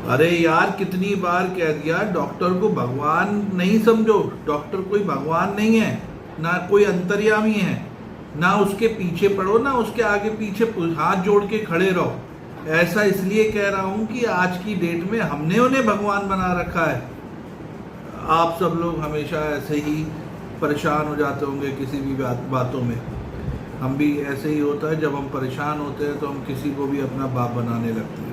अरे यार, कितनी बार कह दिया डॉक्टर को भगवान नहीं समझो। डॉक्टर कोई भगवान नहीं है, ना कोई अंतर्यामी है, ना उसके पीछे पड़ो ना उसके आगे पीछे हाथ जोड़ के खड़े रहो। ऐसा इसलिए कह रहा हूं कि आज की डेट में हमने उन्हें भगवान बना रखा है। आप सब लोग हमेशा ऐसे ही परेशान हो जाते होंगे किसी भी बातों में। हम भी ऐसे ही होता है, जब हम परेशान होते हैं तो हम किसी को भी अपना बाप बनाने लगते हैं।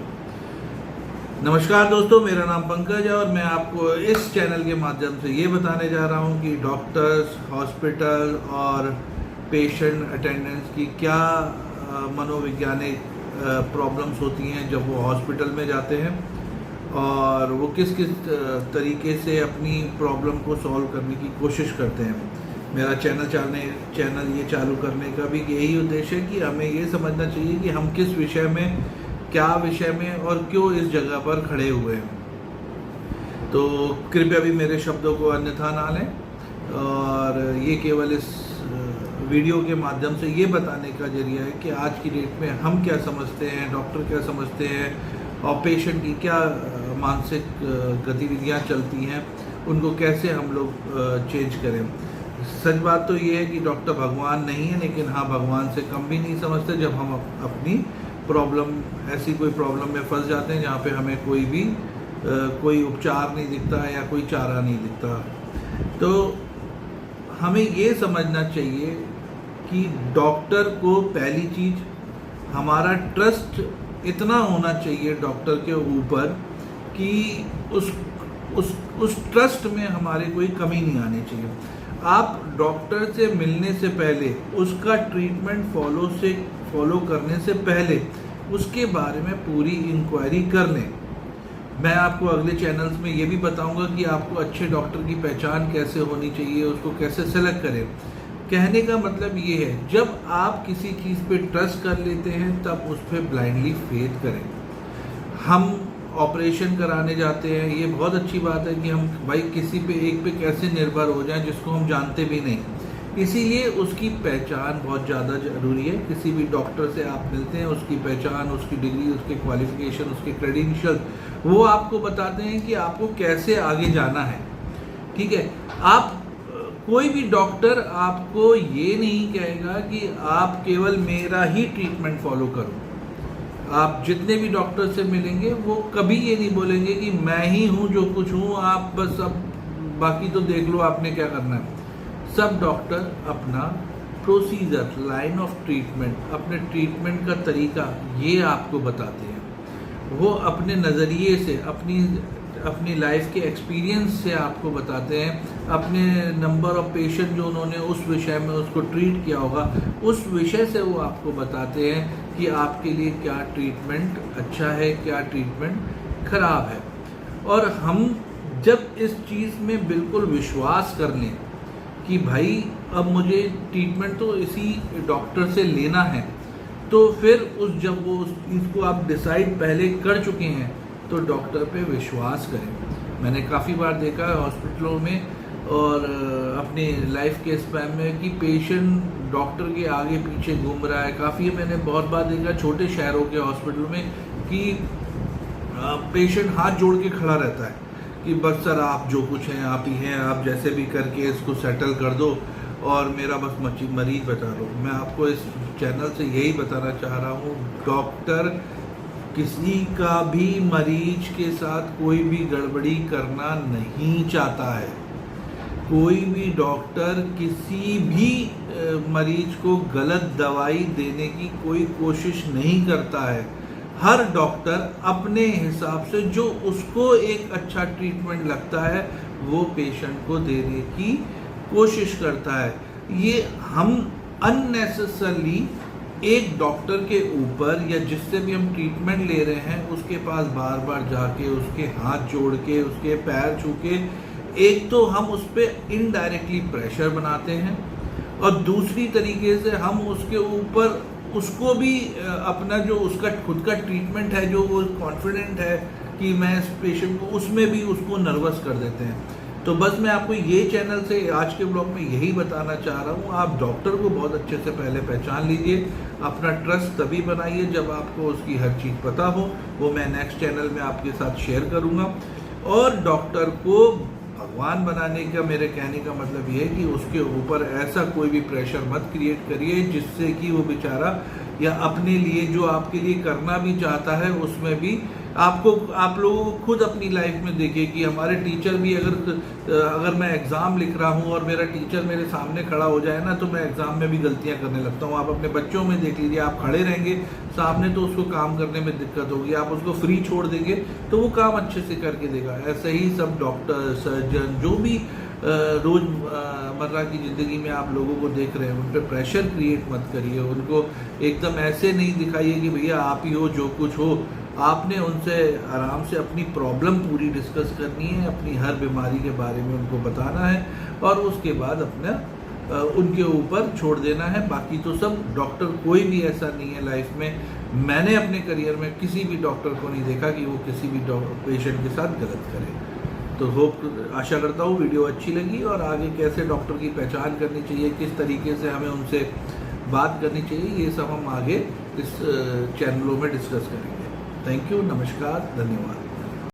नमस्कार दोस्तों, मेरा नाम पंकज है और मैं आपको इस चैनल के माध्यम से ये बताने जा रहा हूँ कि डॉक्टर्स, हॉस्पिटल और पेशेंट अटेंडेंट्स की क्या मनोवैज्ञानिक प्रॉब्लम्स होती हैं जब वो हॉस्पिटल में जाते हैं, और वो किस किस तरीके से अपनी प्रॉब्लम को सॉल्व करने की कोशिश करते हैं। मेरा चैनल ये चालू करने का भी यही उद्देश्य है कि हमें ये समझना चाहिए कि हम किस विषय में, क्या विषय में और क्यों इस जगह पर खड़े हुए हैं। तो कृपया भी मेरे शब्दों को अन्यथा ना लें, और ये केवल इस वीडियो के माध्यम से ये बताने का जरिया है कि आज की डेट में हम क्या समझते हैं, डॉक्टर क्या समझते हैं, और पेशेंट की क्या मानसिक गतिविधियाँ चलती हैं, उनको कैसे हम लोग चेंज करें। सच बात तो ये है कि डॉक्टर भगवान नहीं है, लेकिन हाँ, भगवान से कम भी नहीं समझते जब हम अपनी प्रॉब्लम, ऐसी कोई प्रॉब्लम में फंस जाते हैं जहाँ पे हमें कोई उपचार नहीं दिखता है या कोई चारा नहीं दिखता। तो हमें ये समझना चाहिए कि डॉक्टर को पहली चीज़, हमारा ट्रस्ट इतना होना चाहिए डॉक्टर के ऊपर कि उस ट्रस्ट में हमारे कोई कमी नहीं आनी चाहिए। आप डॉक्टर से मिलने से पहले, उसका ट्रीटमेंट फॉलो करने से पहले उसके बारे में पूरी इंक्वायरी कर लें। मैं आपको अगले चैनल्स में ये भी बताऊंगा कि आपको अच्छे डॉक्टर की पहचान कैसे होनी चाहिए, उसको कैसे सेलेक्ट करें। कहने का मतलब ये है, जब आप किसी चीज़ पे ट्रस्ट कर लेते हैं तब उस पर ब्लाइंडली फेथ करें। हम ऑपरेशन कराने जाते हैं, ये बहुत अच्छी बात है कि हम भाई किसी पे एक पे कैसे निर्भर हो जाएं जिसको हम जानते भी नहीं। इसीलिए उसकी पहचान बहुत ज़्यादा ज़रूरी है। किसी भी डॉक्टर से आप मिलते हैं, उसकी पहचान, उसकी डिग्री, उसके क्वालिफिकेशन, उसके क्रेडेंशियल, वो आपको बताते हैं कि आपको कैसे आगे जाना है। ठीक है, आप कोई भी डॉक्टर आपको ये नहीं कहेगा कि आप केवल मेरा ही ट्रीटमेंट फॉलो करो। आप जितने भी डॉक्टर से मिलेंगे वो कभी ये नहीं बोलेंगे कि मैं ही हूँ जो कुछ हूँ, आप बस अब बाकी तो देख लो आपने क्या करना है। सब डॉक्टर अपना प्रोसीजर, लाइन ऑफ ट्रीटमेंट, अपने ट्रीटमेंट का तरीका ये आपको बताते हैं। वो अपने नज़रिए से, अपनी लाइफ के एक्सपीरियंस से आपको बताते हैं। अपने नंबर ऑफ पेशेंट जो उन्होंने उस विषय में उसको ट्रीट किया होगा, उस विषय से वो आपको बताते हैं कि आपके लिए क्या ट्रीटमेंट अच्छा है, क्या ट्रीटमेंट खराब है। और हम जब इस चीज़ में बिल्कुल विश्वास कर लें कि भाई अब मुझे ट्रीटमेंट तो इसी डॉक्टर से लेना है, तो फिर जब वो उस चीज़ को आप डिसाइड पहले कर चुके हैं तो डॉक्टर पे विश्वास करें। मैंने काफ़ी बार देखा है हॉस्पिटलों में और अपनी लाइफ के स्पैन में कि पेशेंट डॉक्टर के आगे पीछे घूम रहा है। काफ़ी मैंने बहुत बार देखा छोटे शहरों के हॉस्पिटल में कि पेशेंट हाथ जोड़ के खड़ा रहता है कि बस सर आप जो कुछ हैं आप ही हैं, आप जैसे भी करके इसको सेटल कर दो और मेरा बस मरीज बचा लो। मैं आपको इस चैनल से यही बताना चाह रहा हूँ, डॉक्टर किसी का भी मरीज के साथ कोई भी गड़बड़ी करना नहीं चाहता है। कोई भी डॉक्टर किसी भी मरीज को गलत दवाई देने की कोई कोशिश नहीं करता है। हर डॉक्टर अपने हिसाब से जो उसको एक अच्छा ट्रीटमेंट लगता है वो पेशेंट को देने की कोशिश करता है। ये हम अननेसेसरली एक डॉक्टर के ऊपर या जिससे भी हम ट्रीटमेंट ले रहे हैं उसके पास बार बार जाके, उसके हाथ जोड़ के, उसके पैर छू के, एक तो हम उस पर इनडायरेक्टली प्रेशर बनाते हैं और दूसरी तरीके से हम उसके ऊपर उसको भी अपना जो उसका खुद का ट्रीटमेंट है, जो वो कॉन्फिडेंट है कि मैं इस पेशेंट को, उसमें भी उसको नर्वस कर देते हैं। तो बस मैं आपको ये चैनल से आज के ब्लॉग में यही बताना चाह रहा हूँ, आप डॉक्टर को बहुत अच्छे से पहले पहचान लीजिए। अपना ट्रस्ट तभी बनाइए जब आपको उसकी हर चीज़ पता हो, वो मैं नेक्स्ट चैनल में आपके साथ शेयर करूँगा। और डॉक्टर को भगवान बनाने का मेरे कहने का मतलब ये है कि उसके ऊपर ऐसा कोई भी प्रेशर मत क्रिएट करिए जिससे कि वो बेचारा या अपने लिए जो आपके लिए करना भी चाहता है उसमें भी आप लोगों को खुद अपनी लाइफ में देखिए कि हमारे टीचर भी अगर मैं एग्ज़ाम लिख रहा हूँ और मेरा टीचर मेरे सामने खड़ा हो जाए ना, तो मैं एग्ज़ाम में भी गलतियाँ करने लगता हूँ। आप अपने बच्चों में देख लीजिए, आप खड़े रहेंगे सामने तो उसको काम करने में दिक्कत होगी, आप उसको फ्री छोड़ देंगे तो वो काम अच्छे से करके देगा। ऐसे ही सब डॉक्टर, सर्जन, जो भी रोज़मर्रा की ज़िंदगी में आप लोगों को देख रहे हैं, उन पर प्रेशर क्रिएट मत करिए। उनको एकदम ऐसे नहीं दिखाइए कि भैया आप ही हो जो कुछ हो। आपने उनसे आराम से अपनी प्रॉब्लम पूरी डिस्कस करनी है, अपनी हर बीमारी के बारे में उनको बताना है और उसके बाद अपना उनके ऊपर छोड़ देना है। बाकी तो सब डॉक्टर कोई भी ऐसा नहीं है लाइफ में, मैंने अपने करियर में किसी भी डॉक्टर को नहीं देखा कि वो किसी भी पेशेंट के साथ गलत करे। तो आशा करता हूँ वीडियो अच्छी लगी और आगे कैसे डॉक्टर की पहचान करनी चाहिए, किस तरीके से हमें उनसे बात करनी चाहिए, ये सब हम आगे इस चैनलों में डिस्कस करेंगे। थैंक यू, नमस्कार, धन्यवाद।